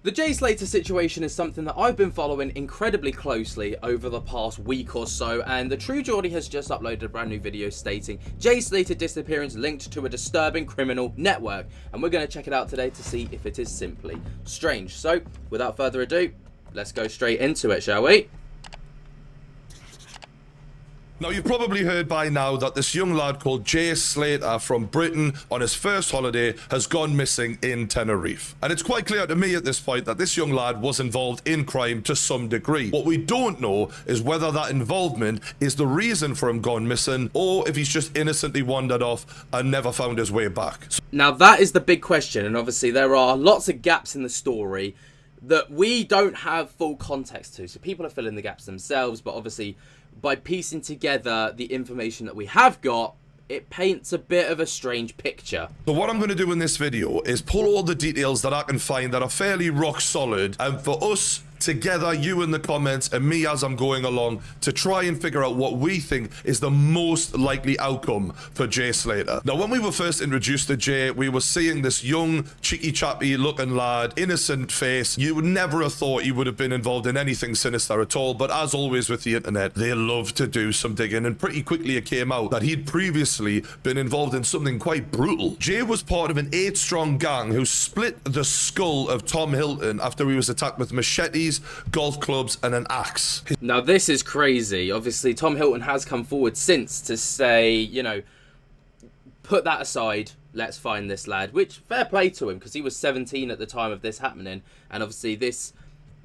The Jay Slater situation is something that I've been following incredibly closely over the past week or so, and the True Geordie has just uploaded a brand new video stating Jay Slater disappearance linked to a disturbing criminal network, and we're going to check it out today to see if it is simply strange. So, without further ado, let's go straight into it, shall we? Now, you've probably heard by now that this young lad called Jay Slater from Britain on his first holiday has gone missing in Tenerife. And it's quite clear to me at this point that this young lad was involved in crime to some degree. What we don't know is whether that involvement is the reason for him gone missing, or if he's just innocently wandered off and never found his way back. Now, that is the big question, and obviously there are lots of gaps in the story that we don't have full context to, so people are filling the gaps themselves, but obviously by piecing together the information that we have got, it paints a bit of a strange picture. So what I'm going to do in this video is pull all the details that I can find that are fairly rock solid, and for us together, you in the comments and me as I'm going along, to try and figure out what we think is the most likely outcome for Jay Slater. Now, when we were first introduced to Jay, we were seeing this young, cheeky chappy looking lad, innocent face. You would never have thought he would have been involved in anything sinister at all, but as always with the internet, they love to do some digging, and pretty quickly it came out that he'd previously been involved in something quite brutal. Jay was part of an 8-strong gang who split the skull of Tom Hilton after he was attacked with machetes, golf clubs and an axe. Now, this is crazy. Obviously, Tom Hilton has come forward since to say, you know, put that aside, let's find this lad, which fair play to him because he was 17 at the time of this happening, and obviously this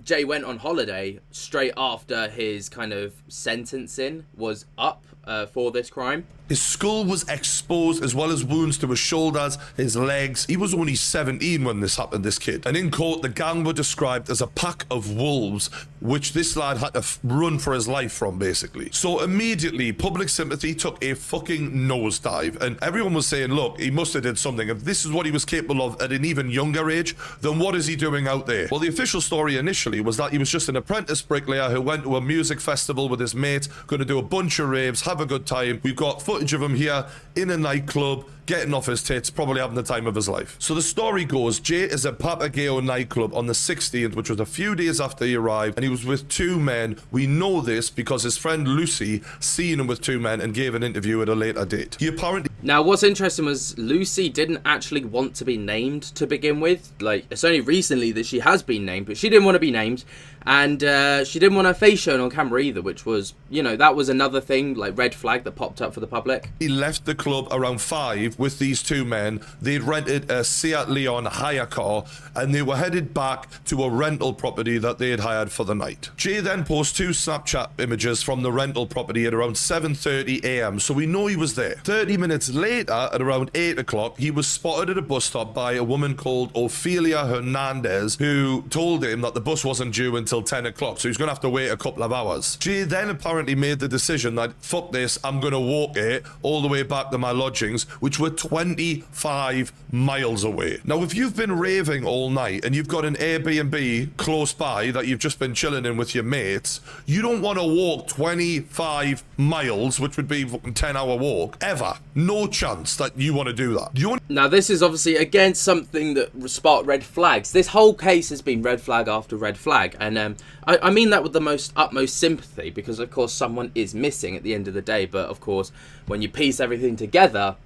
Jay went on holiday straight after his kind of sentencing was up for this crime. His skull was exposed, as well as wounds to his shoulders, his legs. He was only 17 when this happened, this kid. And in court, the gang were described as a pack of wolves, which this lad had to run for his life from, basically. So immediately, public sympathy took a fucking nosedive, and everyone was saying, look, he must have did something. If this is what he was capable of at an even younger age, then what is he doing out there? Well, the official story initially was that he was just an apprentice bricklayer who went to a music festival with his mate, going to do a bunch of raves, have a good time. We've got footage of him here in a nightclub, getting off his tits, probably having the time of his life. So the story goes, Jay is at Papagayo nightclub on the 16th, which was a few days after he arrived, and he was with 2 men. We know this because his friend Lucy seen him with 2 men and gave an interview at a later date. He apparently... Now, what's interesting was Lucy didn't actually want to be named to begin with. Like, it's only recently that she has been named, but she didn't want to be named, and she didn't want her face shown on camera either, which was, you know, that was another thing, like red flag that popped up for the public. He left the club around 5 with these 2 men. They'd rented a Seat Leon hire car, and they were headed back to a rental property that they had hired for the night. Jay then posts 2 Snapchat images from the rental property at around 7:30 a.m, so we know he was there. 30 minutes later, at around 8 o'clock, he was spotted at a bus stop by a woman called Ophelia Hernandez, who told him that the bus wasn't due until 10 o'clock, so he's going to have to wait a couple of hours. Jay then apparently made the decision that, fuck this, I'm going to walk it all the way back to my lodgings, which were 25 miles away. Now, if you've been raving all night and you've got an Airbnb close by that you've just been chilling in with your mates, you don't want to walk 25 miles, which would be a 10-hour walk, ever. No chance that you want to do that. Now, this is obviously, again, something that sparked red flags. This whole case has been red flag after red flag, and I mean that with the utmost sympathy, because, of course, someone is missing at the end of the day, but, of course, when you piece everything together,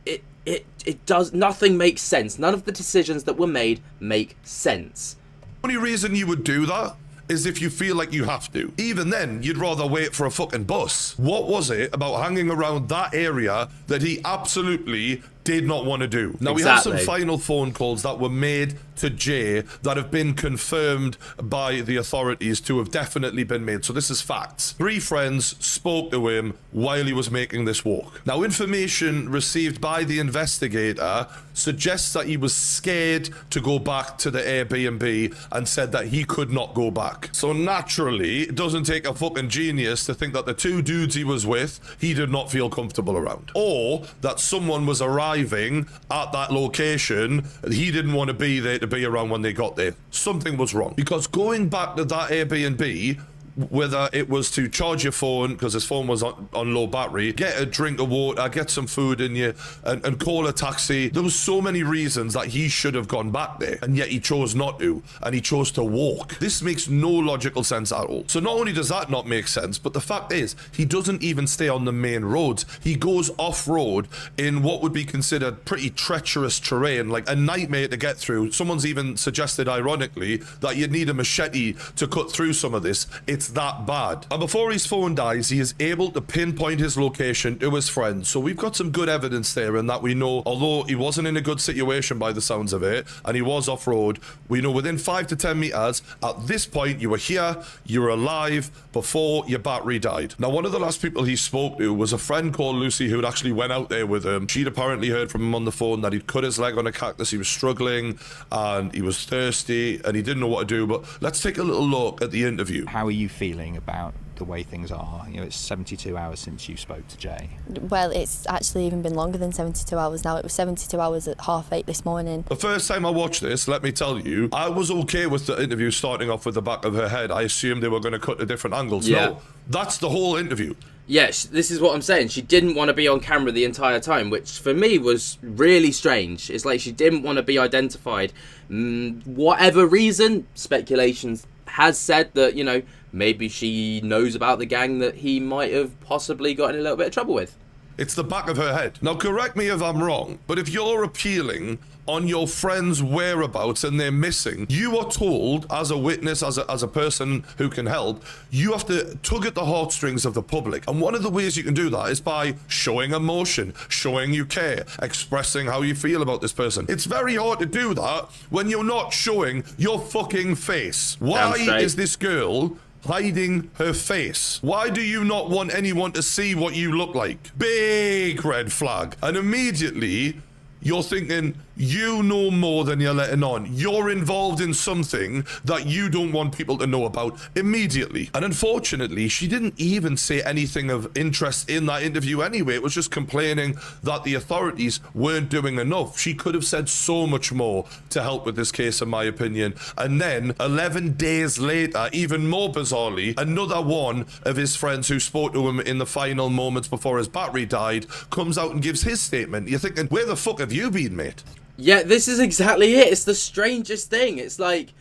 it does, nothing makes sense. None of the decisions that were made make sense. The only reason you would do that is if you feel like you have to. Even then, you'd rather wait for a fucking bus. What was it about hanging around that area that he absolutely did not want to do? Now, we have some final phone calls that were made to Jay that have been confirmed by the authorities to have definitely been made. So this is facts. 3 friends spoke to him while he was making this walk. Now, information received by the investigator suggests that he was scared to go back to the Airbnb and said that he could not go back. So naturally, it doesn't take a fucking genius to think that the 2 dudes he was with, he did not feel comfortable around. Or that someone was arriving at that location, he didn't want to be there to be around when they got there. Something was wrong. Because going back to that Airbnb whether it was to charge your phone because his phone was on low battery, get a drink of water, get some food in you, and call a taxi. There was so many reasons that he should have gone back there, and yet he chose not to, and he chose to walk. This makes no logical sense at all. So not only does that not make sense, but the fact is, he doesn't even stay on the main roads. He goes off-road in what would be considered pretty treacherous terrain, like a nightmare to get through. Someone's even suggested, ironically, that you'd need a machete to cut through some of this. It's that bad. And before his phone dies, he is able to pinpoint his location to his friend. So we've got some good evidence there in that we know, although he wasn't in a good situation by the sounds of it, and he was off-road, we know within 5 to 10 meters, at this point, you were here, you were alive before your battery died. Now, one of the last people he spoke to was a friend called Lucy who had actually went out there with him. She'd apparently heard from him on the phone that he'd cut his leg on a cactus, he was struggling, and he was thirsty, and he didn't know what to do. But let's take a little look at the interview. How are you feeling about the way things are? You know, it's 72 hours since you spoke to Jay. Well, it's actually even been longer than 72 hours now. It was 72 hours at 8:30 this morning. The first time I watched this, let me tell you, I was okay with the interview starting off with the back of her head. I assumed they were going to cut to different angles. Yeah. No, that's the whole interview. Yes, this is what I'm saying. She didn't want to be on camera the entire time, which for me was really strange. It's like she didn't want to be identified. Whatever reason, speculations has said that, you know, maybe she knows about the gang that he might have possibly got in a little bit of trouble with. It's the back of her head. Now, correct me if I'm wrong, but if you're appealing on your friend's whereabouts and they're missing, you are told as a witness, as a person who can help, you have to tug at the heartstrings of the public. And one of the ways you can do that is by showing emotion, showing you care, expressing how you feel about this person. It's very hard to do that when you're not showing your fucking face. Why is this girl hiding her face? Why do you not want anyone to see what you look like? Big red flag. And immediately you're thinking, you know more than you're letting on. You're involved in something that you don't want people to know about immediately. And unfortunately, she didn't even say anything of interest in that interview anyway. It was just complaining that the authorities weren't doing enough. She could have said so much more to help with this case, in my opinion. And then 11 days later, even more bizarrely, another one of his friends who spoke to him in the final moments before his battery died comes out and gives his statement. You're thinking, where the fuck have you been, mate? Yeah, this is exactly it. It's the strangest thing. It's like,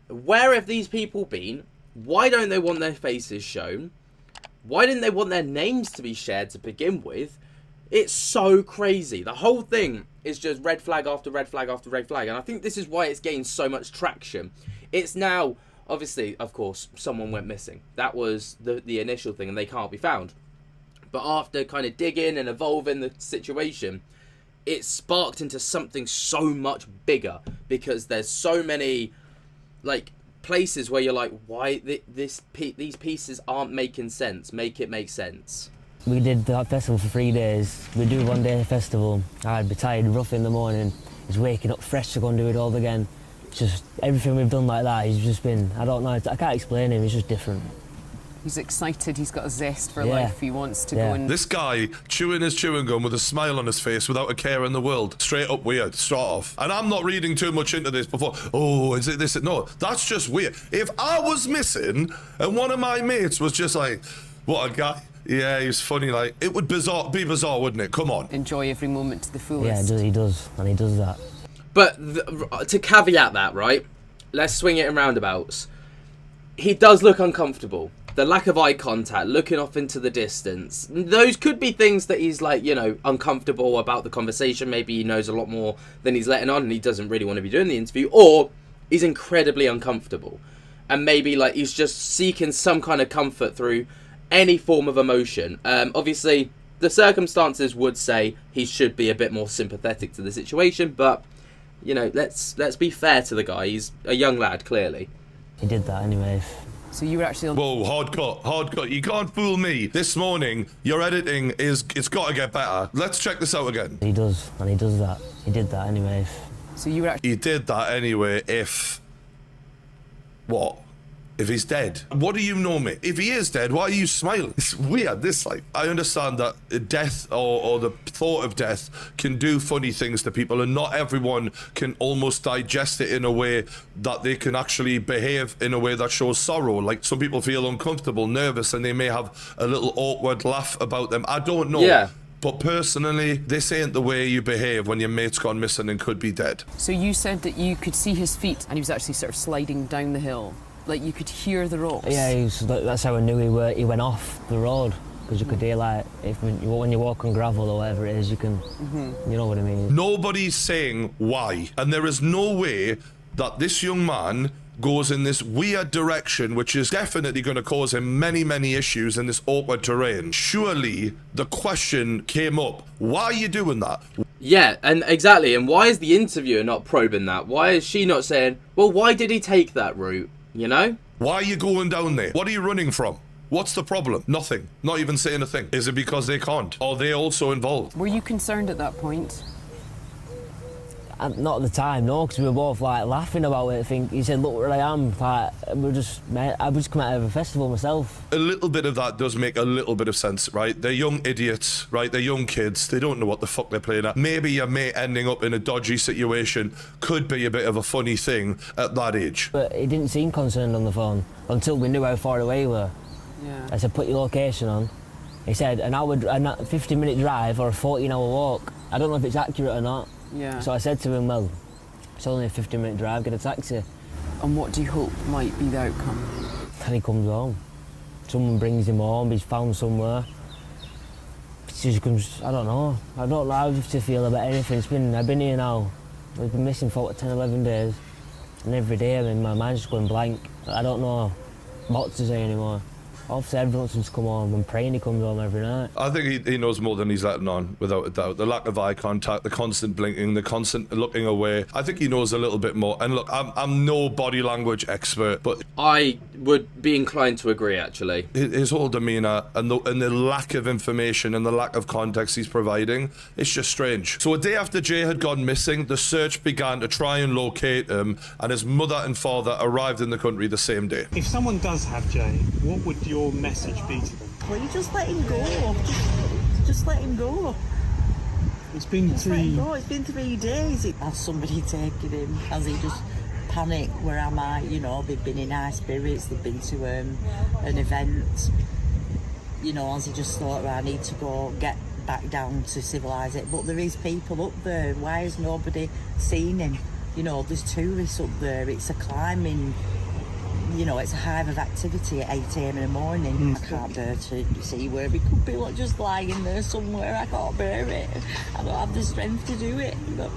where have these people been? Why don't they want their faces shown? Why didn't they want their names to be shared to begin with? It's so crazy. The whole thing is just red flag after red flag after red flag. And I think this is why it's gained so much traction. It's now, obviously, of course, someone went missing. That was the initial thing, and they can't be found. But after kind of digging and evolving the situation, it sparked into something so much bigger, because there's so many like places where you're like, why these pieces aren't making sense. Make it make sense. We did that festival for 3 days. We do 1 day festival. I'd be tired, rough in the morning. Just waking up fresh to go and do it all again. Just everything we've done like that, he's just been, I don't know, I can't explain him, he's just different. He's excited, he's got a zest for life, he wants to go and... This guy chewing his chewing gum with a smile on his face without a care in the world. Straight up weird, start off. And I'm not reading too much into this before, oh, is it this? No, that's just weird. If I was missing and one of my mates was just like, what a guy. Yeah, he's funny, like, it would be bizarre, wouldn't it? Come on. Enjoy every moment to the fullest. Yeah, he does, and he does that. But to caveat that, right, let's swing it in roundabouts. He does look uncomfortable. The lack of eye contact, looking off into the distance. Those could be things that he's like, you know, uncomfortable about the conversation. Maybe he knows a lot more than he's letting on and he doesn't really want to be doing the interview. Or he's incredibly uncomfortable. And maybe like he's just seeking some kind of comfort through any form of emotion. Obviously, the circumstances would say he should be a bit more sympathetic to the situation. But, you know, let's be fair to the guy. He's a young lad, clearly. He did that anyway. So you were actually on... Whoa, hard cut. You can't fool me. This morning, your editing it's got to get better. Let's check this out again. He does, and he does that. He did that anyway. So you were actually... He did that anyway if... What? if he's dead. What do you know, mate? If he is dead, why are you smiling? It's weird, this, like, I understand that death or the thought of death can do funny things to people, and not everyone can almost digest it in a way that they can actually behave in a way that shows sorrow. Like, some people feel uncomfortable, nervous, and they may have a little awkward laugh about them. I don't know. Yeah. But personally, this ain't the way you behave when your mate's gone missing and could be dead. So you said that you could see his feet and he was actually sort of sliding down the hill. Like, you could hear the ropes. Yeah, that's how I knew he went off the road, because you could hear, like, when you walk on gravel or whatever it is, you can, you know what I mean. Nobody's saying why, and there is no way that this young man goes in this weird direction, which is definitely going to cause him many, many issues in this awkward terrain. Surely the question came up, why are you doing that? Yeah, and exactly, and why is the interviewer not probing that? Why is she not saying, well, why did he take that route, you know? Why are you going down there? What are you running from? What's the problem? Nothing. Not even saying a thing. Is it because they can't? Are they also involved? Were you concerned at that point? Not at the time, no, because we were both, like, laughing about it. He said, look where I am, like, I just come out of a festival myself. A little bit of that does make a little bit of sense, right? They're young idiots, right? They're young kids. They don't know what the fuck they're playing at. Maybe your mate ending up in a dodgy situation could be a bit of a funny thing at that age. But he didn't seem concerned on the phone until we knew how far away we were. Yeah. I said, put your location on. He said, a 50-minute drive or a 14-hour walk. I don't know if it's accurate or not. Yeah. So I said to him, well, it's only a 50-minute drive, get a taxi. And what do you hope might be the outcome? And he comes home. Someone brings him home, he's found somewhere. He just comes, I don't know how to feel about anything. I've been here now, we've been missing for 10, 11 days. And every day, my mind's just going blank. I don't know what to say anymore. Obviously, everyone wants him to come home. I'm praying he comes home every night. I think he knows more than he's letting on, without a doubt. The lack of eye contact, the constant blinking, the constant looking away. I think he knows a little bit more. And look, I'm no body language expert, but I would be inclined to agree, actually. his whole demeanour and the lack of information and the lack of context he's providing, it's just strange. So a day after Jay had gone missing, the search began to try and locate him, and his mother and father arrived in the country the same day. If someone does have Jay, what would your message be to them? Please just let him go. Just let him go. It's been Just let him go. It's been 3 days. Has somebody taken him? Has he just panicked? Where am I? You know, they've been in high spirits. They've been to an event. You know, has he just thought, right, I need to go get back down to civilise it? But there is people up there. Why has nobody seen him? You know, there's tourists up there. It's a climbing. You know, it's a hive of activity at 8 a.m. in the morning. I can't bear to see where he could be, like, just lying there somewhere. I can't bear it. I don't have the strength to do it. But...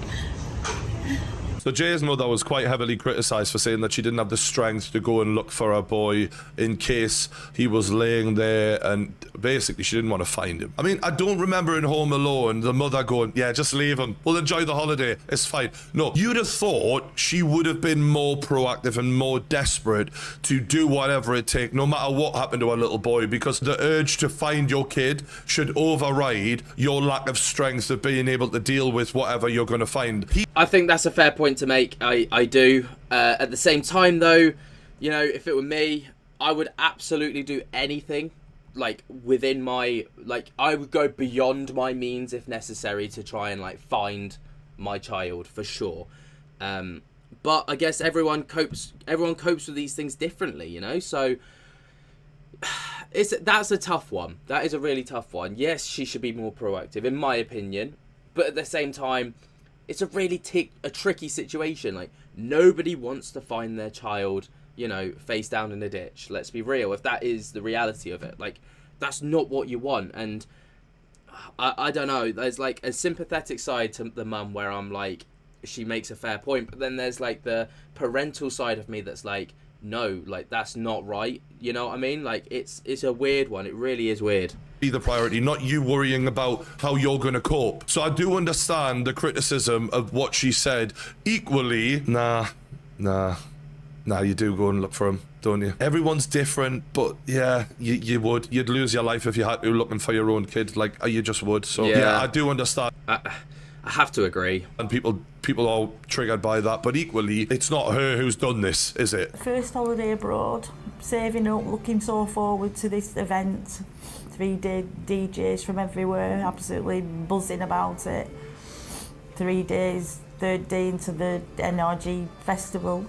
So Jay's mother was quite heavily criticised for saying that she didn't have the strength to go and look for her boy in case he was laying there, and basically she didn't want to find him. I mean, I don't remember in Home Alone the mother going, yeah, just leave him. We'll enjoy the holiday. It's fine. No, you'd have thought she would have been more proactive and more desperate to do whatever it takes, no matter what happened to her little boy, because the urge to find your kid should override your lack of strength of being able to deal with whatever you're going to find. I think that's a fair point to make. I do. At the same time, though, you know, if it were me, I would absolutely do anything, like, within my, like, I would go beyond my means if necessary to try and, like, find my child, for sure. But I guess everyone copes with these things differently, you know, so that's a tough one. That is a really tough one. Yes, she should be more proactive, in my opinion, but at the same time, it's a really tricky situation. Like, nobody wants to find their child, you know, face down in a ditch. Let's be real. If that is the reality of it, like, that's not what you want. And I don't know. There's, like, a sympathetic side to the mum where I'm like, she makes a fair point. But then there's, like, the parental side of me that's like, no, like, that's not right. You know what I mean? Like, it's a weird one. It really is weird. Be the priority, not you worrying about how you're going to cope. So I do understand the criticism of what she said. Equally, nah, you do go and look for him, don't you? Everyone's different, but yeah, you'd lose your life if you had to looking for your own kid, like you just would. So yeah, I do understand. I have to agree. And people are triggered by that, but equally, it's not her who's done this, is it? First holiday abroad, saving up, looking so forward to this event. 3-day DJs from everywhere, absolutely buzzing about it. 3 days, third day into the NRG festival,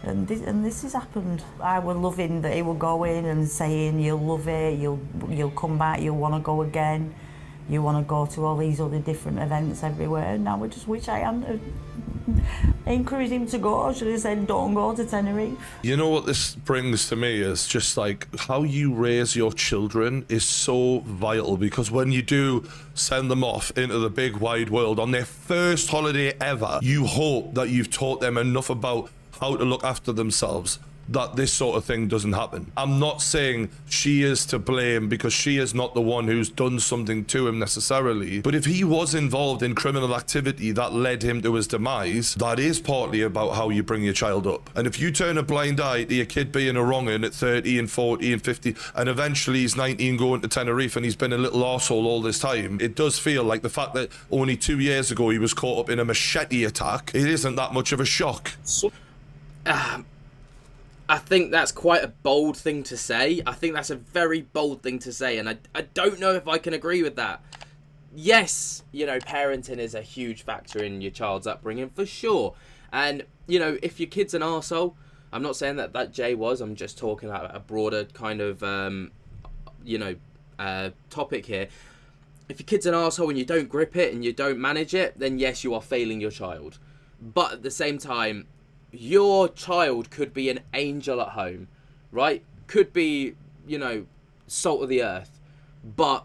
and this has happened. I was loving that he would go in and saying, "You'll love it, you'll come back, you'll want to go again, you want to go to all these other different events everywhere." Now I just wish I hadn't encouraged him to go. I should have said, "Don't go to Tenerife." You know what this brings to me is just like how you raise your children is so vital, because when you do send them off into the big wide world on their first holiday ever, you hope that you've taught them enough about how to look after themselves that this sort of thing doesn't happen. I'm not saying she is to blame, because she is not the one who's done something to him necessarily, but if he was involved in criminal activity that led him to his demise, that is partly about how you bring your child up. And if you turn a blind eye to your kid being a wrong'un at 30 and 40 and 50, and eventually he's 19 going to Tenerife and he's been a little arsehole all this time, it does feel like the fact that only 2 years ago he was caught up in a machete attack, it isn't that much of a shock. I think that's quite a bold thing to say. I think that's a very bold thing to say, and I don't know if I can agree with that. Yes, you know, parenting is a huge factor in your child's upbringing, for sure. And, you know, if your kid's an arsehole, I'm not saying that Jay was, I'm just talking about a broader kind of, topic here. If your kid's an arsehole and you don't grip it and you don't manage it, then yes, you are failing your child. But at the same time, your child could be an angel at home, right? Could be, you know, salt of the earth. But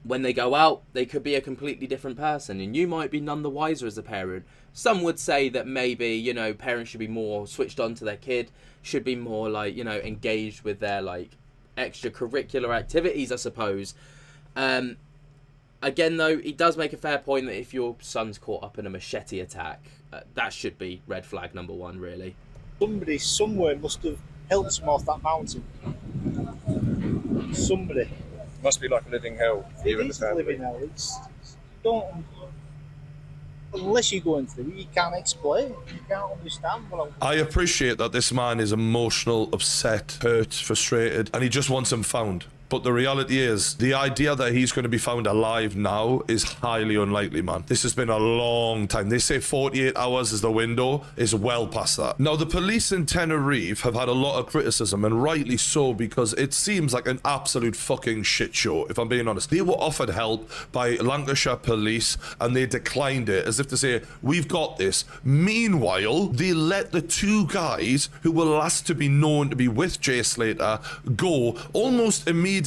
when they go out, they could be a completely different person, and you might be none the wiser as a parent. Some would say that maybe, you know, parents should be more switched on to their kid, should be more, like, you know, engaged with their, like, extracurricular activities, I suppose. Again, though, he does make a fair point that if your son's caught up in a machete attack, that should be red flag number one, really. Somebody somewhere must have helped him off that mountain. Somebody. Must be like a living hell for you and the family. Living hell. Don't. Unless you go into it, you can't explain. You can't understand. I appreciate that this man is emotional, upset, hurt, frustrated, and he just wants him found. But the reality is, the idea that he's going to be found alive now is highly unlikely, man. This has been a long time. They say 48 hours is the window. It's well past that. Now, the police in Tenerife have had a lot of criticism, and rightly so, because it seems like an absolute fucking shit show, if I'm being honest. They were offered help by Lancashire police, and they declined it, as if to say, we've got this. Meanwhile, they let the two guys who were last to be known to be with Jay Slater go almost immediately,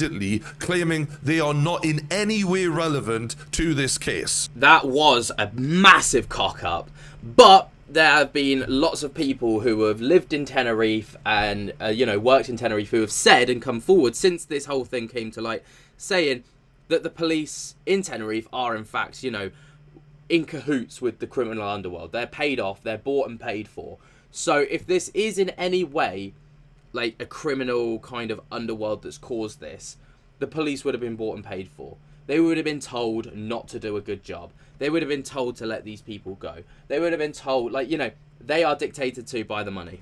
claiming they are not in any way relevant to this case. That was a massive cock up, but there have been lots of people who have lived in Tenerife and worked in Tenerife who have said and come forward since this whole thing came to light, saying that the police in Tenerife are in fact, in cahoots with the criminal underworld. They're paid off, they're bought and paid for. So if this is in any way like a criminal kind of underworld that's caused this, the police would have been bought and paid for. They would have been told not to do a good job. They would have been told to let these people go. They would have been told, they are dictated to by the money.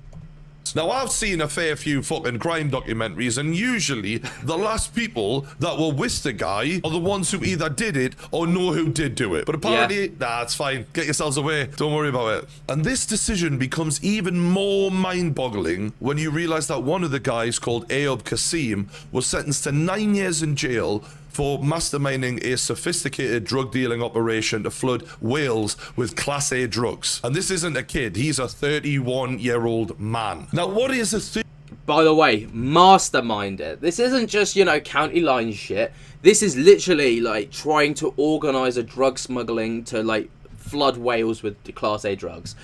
Now, I've seen a fair few fucking crime documentaries, and usually the last people that were with the guy are the ones who either did it or know who did do it. But apparently, nah, it's fine. Get yourselves away. Don't worry about it. And this decision becomes even more mind-boggling when you realize that one of the guys, called Ayub Kasim, was sentenced to 9 years in jail for masterminding a sophisticated drug dealing operation to flood Wales with Class A drugs. And this isn't a kid, he's a 31-year-old man. Now, what is a By the way, mastermind it. This isn't just, county line shit. This is literally, trying to organise a drug smuggling to, flood Wales with Class A drugs.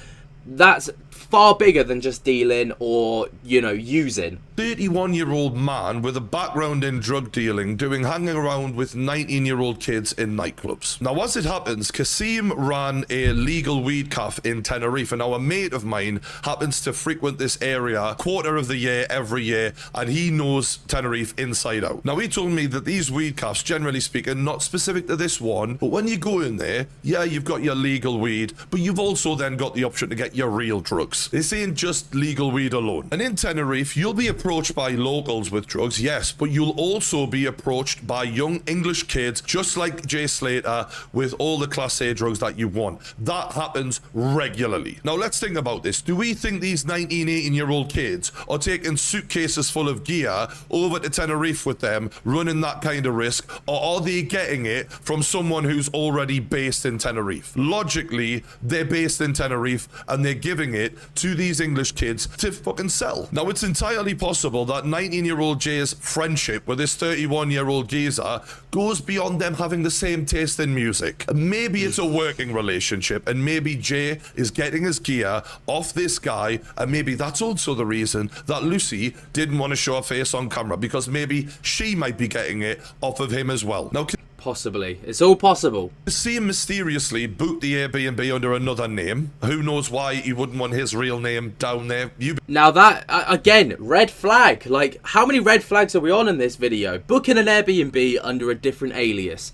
That's far bigger than just dealing or, using. 31-year-old man with a background in drug dealing hanging around with 19-year-old kids in nightclubs. Now, as it happens, Kasim ran a legal weed cafe in Tenerife, and now a mate of mine happens to frequent this area a quarter of the year every year, and he knows Tenerife inside out. Now, he told me that these weed cafes, generally speaking, not specific to this one, but when you go in there, yeah, you've got your legal weed, but you've also then got the option to get your real drugs. This ain't just legal weed alone. And in Tenerife, you'll be approached approached by locals with drugs, yes, but you'll also be approached by young English kids, just like Jay Slater, with all the Class A drugs that you want. That happens regularly. Now, let's think about this. Do we think these 19, 18-year-old kids are taking suitcases full of gear over to Tenerife with them, running that kind of risk, or are they getting it from someone who's already based in Tenerife? Logically, they're based in Tenerife, and they're giving it to these English kids to fucking sell. Now, it's entirely possible that 19-year-old Jay's friendship with this 31-year-old geezer goes beyond them having the same taste in music. Maybe it's a working relationship, and maybe Jay is getting his gear off this guy, and maybe that's also the reason that Lucy didn't want to show her face on camera, because maybe she might be getting it off of him as well. Now, possibly. It's all possible. See him mysteriously boot the Airbnb under another name. Who knows why he wouldn't want his real name down there? Now that, again, red flag. Like, how many red flags are we on in this video? Booking an Airbnb under a different alias.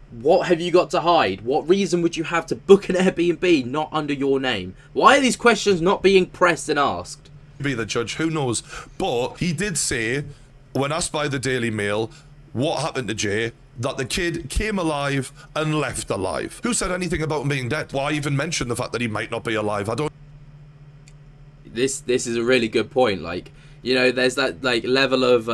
What have you got to hide? What reason would you have to book an Airbnb not under your name? Why are these questions not being pressed and asked? Be the judge, who knows? But he did say, when asked by the Daily Mail what happened to Jay, that the kid came alive and left alive. Who said anything about him being dead? Why even mention the fact that he might not be alive? I don't... This is a really good point. Like, you know, there's that, like, level of,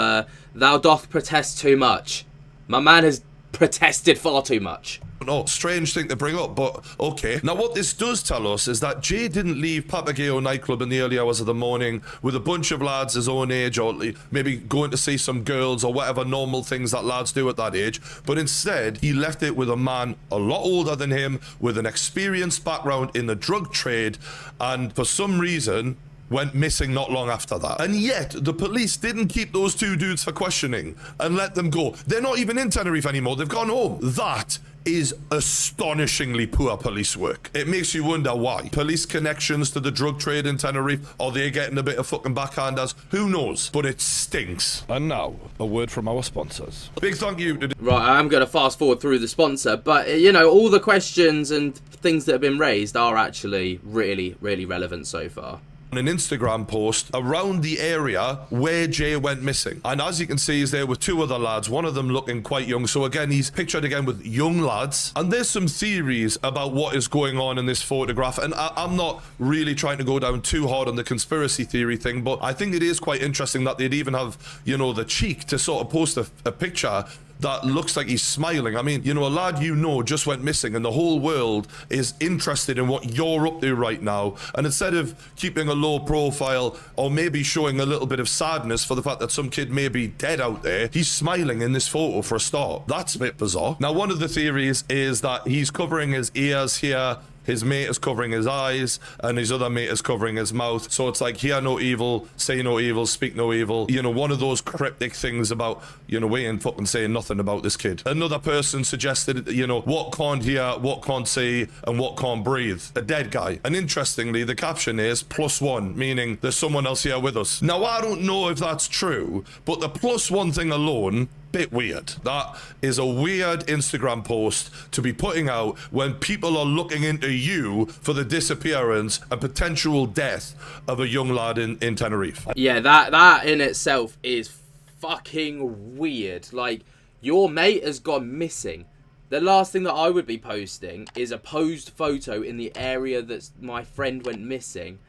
thou doth protest too much. My man has protested far too much. No, strange thing to bring up, but okay. Now, what this does tell us is that Jay didn't leave Papagayo nightclub in the early hours of the morning with a bunch of lads his own age, or maybe going to see some girls or whatever normal things that lads do at that age, but instead he left it with a man a lot older than him, with an experienced background in the drug trade, and for some reason went missing not long after that. And yet, the police didn't keep those two dudes for questioning and let them go. They're not even in Tenerife anymore. They've gone home. That is astonishingly poor police work. It makes you wonder why. Police connections to the drug trade in Tenerife, are they getting a bit of fucking backhanders? Who knows? But it stinks. And now, a word from our sponsors. Big thank you to... Right, I'm going to fast forward through the sponsor, but, you know, all the questions and things that have been raised are actually really, really relevant so far. An Instagram post around the area where Jay went missing, and as you can see, he's there with two other lads, one of them looking quite young. So again, he's pictured again with young lads, and there's some theories about what is going on in this photograph, and I'm not really trying to go down too hard on the conspiracy theory thing, but I think it is quite interesting that they'd even have, you know, the cheek to sort of post a picture that looks like he's smiling. I mean, you know, a lad you know just went missing, and the whole world is interested in what you're up to right now. And instead of keeping a low profile or maybe showing a little bit of sadness for the fact that some kid may be dead out there, he's smiling in this photo for a start. That's a bit bizarre. Now, one of the theories is that he's covering his ears here, his mate is covering his eyes, and his other mate is covering his mouth. So it's like, hear no evil, say no evil, speak no evil. You know, one of those cryptic things about, you know, we ain't fucking saying nothing about this kid. Another person suggested, you know, what can't hear, what can't see, and what can't breathe. A dead guy. And interestingly, the caption is +1, meaning there's someone else here with us. Now, I don't know if that's true, but the +1 thing alone, bit weird. That is a weird Instagram post to be putting out when people are looking into you for the disappearance and potential death of a young lad in Tenerife. Yeah, that in itself is fucking weird. Like, your mate has gone missing. The last thing that I would be posting is a posed photo in the area that my friend went missing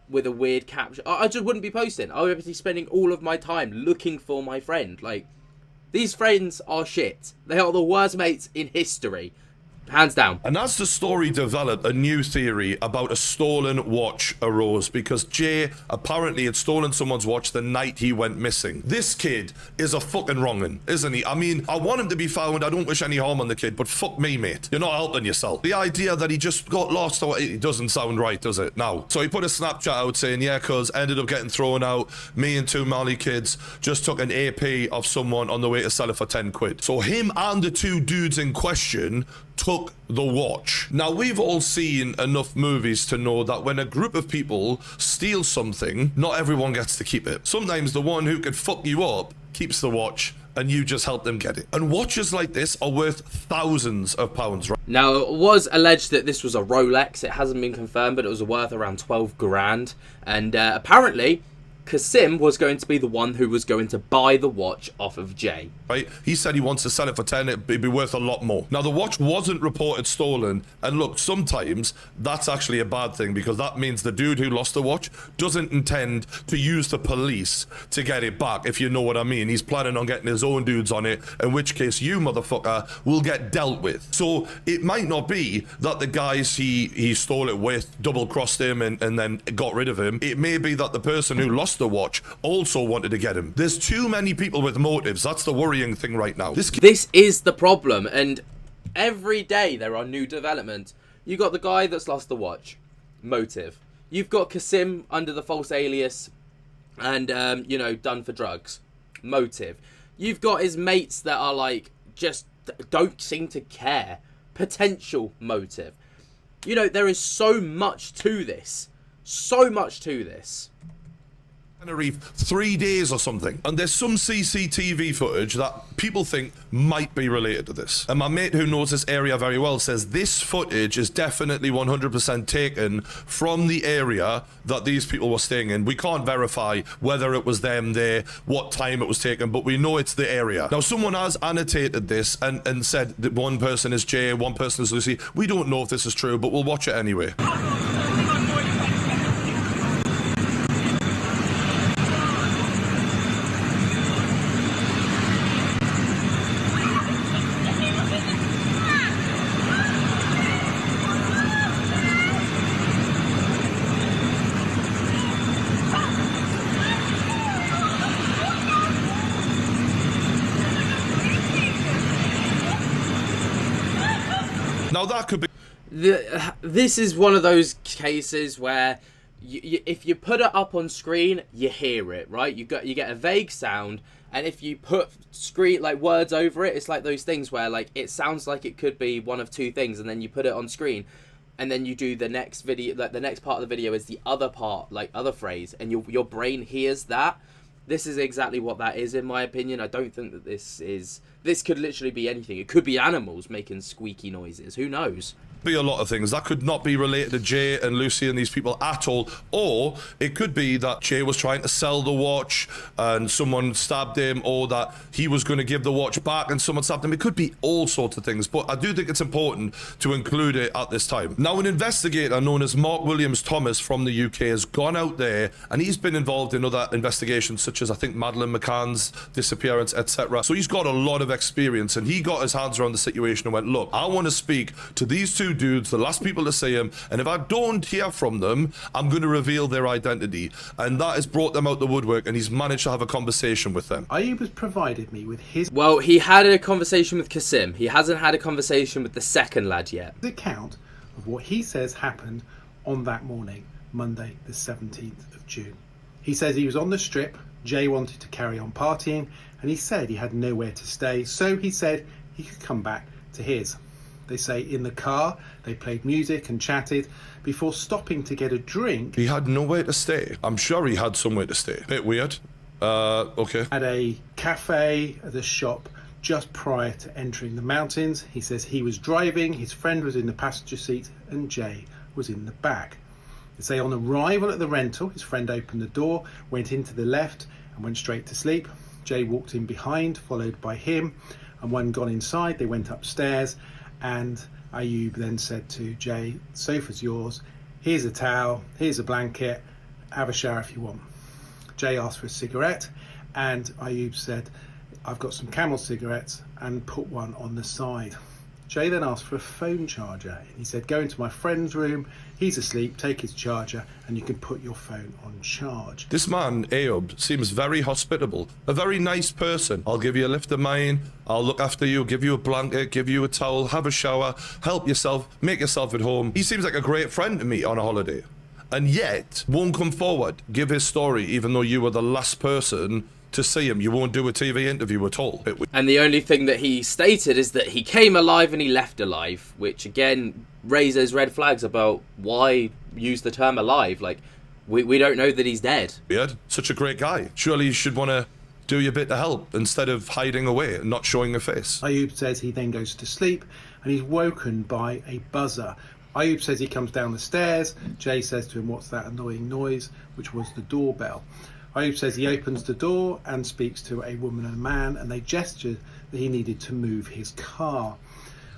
with a weird caption. I just wouldn't be posting. I would be spending all of my time looking for my friend. Like, these friends are shit. They are the worst mates in history. Hands down. And as the story developed, a new theory about a stolen watch arose, because Jay apparently had stolen someone's watch the night he went missing. This kid is a fucking wrong'un, isn't he? I mean, I want him to be found. I don't wish any harm on the kid, but fuck me, mate. You're not helping yourself. The idea that he just got lost, it doesn't sound right, does it? No. So he put a Snapchat out saying, yeah, cuz ended up getting thrown out. Me and two Mali kids just took an AP of someone on the way to sell it for 10 quid. So him and the two dudes in question took the watch. Now, we've all seen enough movies to know that when a group of people steal something, not everyone gets to keep it. Sometimes the one who could fuck you up keeps the watch, and you just help them get it. And watches like this are worth thousands of pounds, right? Now, it was alleged that this was a Rolex. It hasn't been confirmed, but it was worth around 12 grand. And apparently, Kasim was going to be the one who was going to buy the watch off of Jay. Right? He said he wants to sell it for 10, it'd be worth a lot more. Now, the watch wasn't reported stolen, and look, sometimes that's actually a bad thing, because that means the dude who lost the watch doesn't intend to use the police to get it back, if you know what I mean. He's planning on getting his own dudes on it, in which case you, motherfucker, will get dealt with. So, it might not be that the guys he stole it with double-crossed him and then got rid of him. It may be that the person who lost the watch also wanted to get him. There's too many people with motives. That's the worrying thing right now. This is the problem, and every day there are new developments. You got the guy that's lost the watch, motive. You've got Kasim under the false alias and you know, done for drugs, motive. You've got his mates that are like just don't seem to care, potential motive. You know, there is so much to this, so much to this. 3 days or something, and there's some CCTV footage that people think might be related to this, and my mate who knows this area very well says this footage is definitely 100% taken from the area that these people were staying in. We can't verify whether it was them there, what time it was taken, but we know it's the area. Now, someone has annotated this and said that one person is Jay, one person is Lucy. We don't know if this is true, but we'll watch it anyway. Now that could be... This is one of those cases where if you put it up on screen, you hear it, right? You get a vague sound, and if you put screen like words over it, it's like those things where like it sounds like it could be one of two things, and then you put it on screen, and then you do the next video, like the next part of the video is the other part, like other phrase, and your brain hears that. This is exactly what that is, in my opinion. I don't think that this could literally be anything. It could be animals making squeaky noises. Who knows? Be a lot of things that could not be related to Jay and Lucy and these people at all, or it could be that Jay was trying to sell the watch and someone stabbed him, or that he was going to give the watch back and someone stabbed him. It could be all sorts of things, but I do think it's important to include it at this time. Now, an investigator known as Mark Williams Thomas from the UK has gone out there, and he's been involved in other investigations such as I think Madeleine McCann's disappearance, etc. So he's got a lot of experience, and he got his hands around the situation and went, look, I want to speak to these two dudes, the last people to see him, and if I don't hear from them, I'm going to reveal their identity. And that has brought them out the woodwork, and he's managed to have a conversation with them. Ayub has provided me with his... Well, he had a conversation with Kasim. He hasn't had a conversation with the second lad yet. ...account of what he says happened on that morning, Monday the 17th of June. He says he was on the strip, Jay wanted to carry on partying, and he said he had nowhere to stay, so he said he could come back to his. They say in the car, they played music and chatted before stopping to get a drink. He had nowhere to stay. I'm sure he had somewhere to stay. Bit weird. Okay. At a cafe, at a shop, just prior to entering the mountains. He says he was driving, his friend was in the passenger seat, and Jay was in the back. They say on arrival at the rental, his friend opened the door, went into the left, and went straight to sleep. Jay walked in behind, followed by him, and when gone inside, they went upstairs. And Ayub then said to Jay, sofa's yours, here's a towel, here's a blanket, have a shower if you want. Jay asked for a cigarette, and Ayub said, I've got some Camel cigarettes, and put one on the side. Jay then asked for a phone charger. He said, go into my friend's room, he's asleep, take his charger, and you can put your phone on charge. This man, Ayub, seems very hospitable, a very nice person. I'll give you a lift of mine, I'll look after you, give you a blanket, give you a towel, have a shower, help yourself, make yourself at home. He seems like a great friend to me on a holiday. And yet, won't come forward, give his story, even though you were the last person to see him. You won't do a TV interview at all. And the only thing that he stated is that he came alive and he left alive, which again raises red flags about why use the term alive. Like, we don't know that he's dead. Weird. Such a great guy. Surely you should want to do your bit to help instead of hiding away and not showing a face. Ayub says he then goes to sleep and he's woken by a buzzer. Ayub says he comes down the stairs. Jay says to him, what's that annoying noise? Which was the doorbell. Ayub says he opens the door and speaks to a woman and a man, and they gesture that he needed to move his car.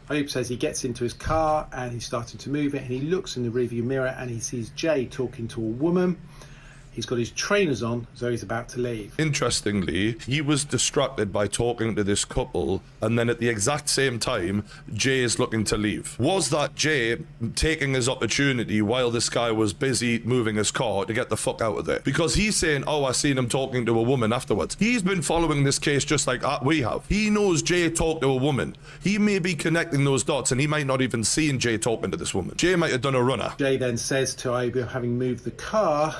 Ayub says he gets into his car and he's starting to move it, and he looks in the rearview mirror and he sees Jay talking to a woman. He's got his trainers on, so he's about to leave. Interestingly, he was distracted by talking to this couple, and then at the exact same time, Jay is looking to leave. Was that Jay taking his opportunity while this guy was busy moving his car to get the fuck out of there? Because he's saying, oh, I seen him talking to a woman afterwards. He's been following this case just like we have. He knows Jay talked to a woman. He may be connecting those dots, and he might not even seen Jay talking to this woman. Jay might have done a runner. Jay then says to Ayub, having moved the car,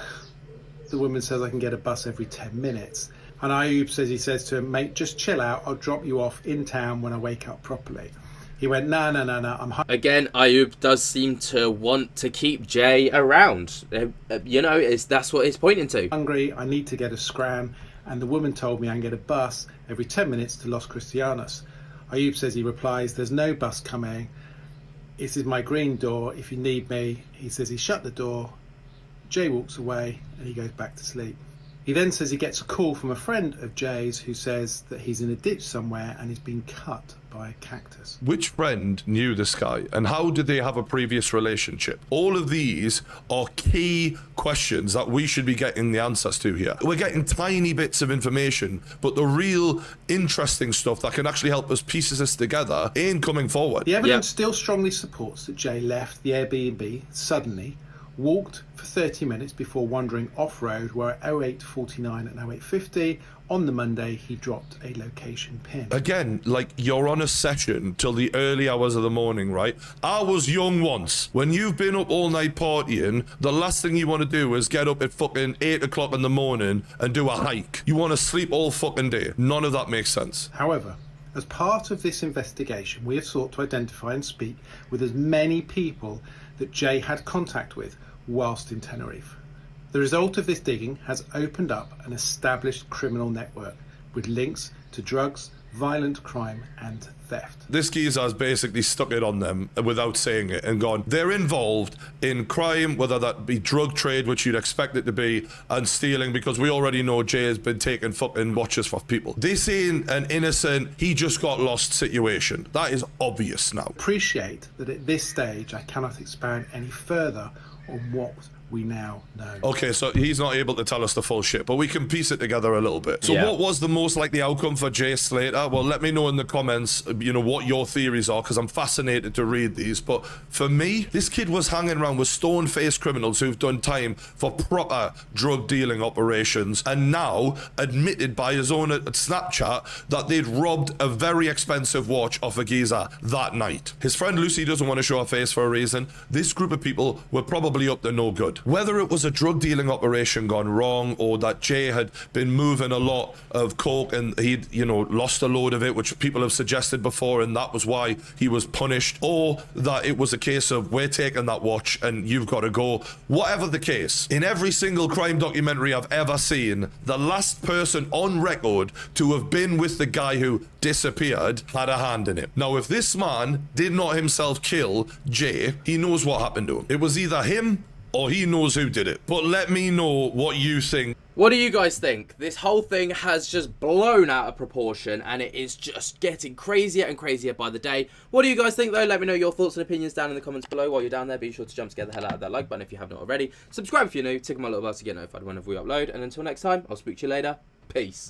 the woman says, I can get a bus every 10 minutes. And Ayub says, he says to him, mate, just chill out. I'll drop you off in town when I wake up properly. He went, no, I'm Again, Ayub does seem to want to keep Jay around. You know, that's what he's pointing to. Hungry, I need to get a scram. And the woman told me I can get a bus every 10 minutes to Los Cristianos. Ayub says, he replies, there's no bus coming. This is my green door. If you need me. He says he shut the door. Jay walks away and he goes back to sleep. He then says he gets a call from a friend of Jay's who says that he's in a ditch somewhere and he's been cut by a cactus. Which friend knew this guy, and how did they have a previous relationship? All of these are key questions that we should be getting the answers to here. We're getting tiny bits of information, but the real interesting stuff that can actually help us piece this together ain't coming forward. The evidence still strongly supports that Jay left the Airbnb suddenly, walked for 30 minutes before wandering off-road, where at 08:49 and 08:50 on the Monday he dropped a location pin. Again, like, you're on a session till the early hours of the morning, right? I was young once. When you've been up all night partying, the last thing you want to do is get up at fucking 8 o'clock in the morning and do a hike. You want to sleep all fucking day. None of that makes sense. However, as part of this investigation, we have sought to identify and speak with as many people that Jay had contact with whilst in Tenerife. The result of this digging has opened up an established criminal network with links to drugs, violent crime and theft. This geezer has basically stuck it on them without saying it and gone, they're involved in crime, whether that be drug trade, which you'd expect it to be, and stealing, because we already know Jay has been taking fucking watches for people. This ain't an innocent, he just got lost situation. That is obvious now. Appreciate that at this stage I cannot expand any further on what we now know. Okay, so he's not able to tell us the full shit, but we can piece it together a little bit. So what was the most likely outcome for Jay Slater? Well, let me know in the comments, you know, what your theories are, because I'm fascinated to read these. But for me, this kid was hanging around with stone-faced criminals who've done time for proper drug dealing operations, and now admitted by his own at Snapchat that they'd robbed a very expensive watch off a geezer that night. His friend Lucy doesn't want to show her face for a reason. This group of people were probably up to no good. Whether it was a drug dealing operation gone wrong, or that Jay had been moving a lot of coke and he'd, you know, lost a load of it, which people have suggested before, and that was why he was punished, or that it was a case of, we're taking that watch and you've got to go. Whatever the case, in every single crime documentary I've ever seen, the last person on record to have been with the guy who disappeared had a hand in it. Now, if this man did not himself kill Jay, he knows what happened to him. It was either him or he knows who did it. But let me know what you think. What do you guys think? This whole thing has just blown out of proportion, and it is just getting crazier and crazier by the day. What do you guys think, though? Let me know your thoughts and opinions down in the comments below. While you're down there, be sure to jump to get the hell out of that like button if you haven't already. Subscribe if you're new. Tick on my little bell to get notified whenever we upload. And until next time, I'll speak to you later. Peace.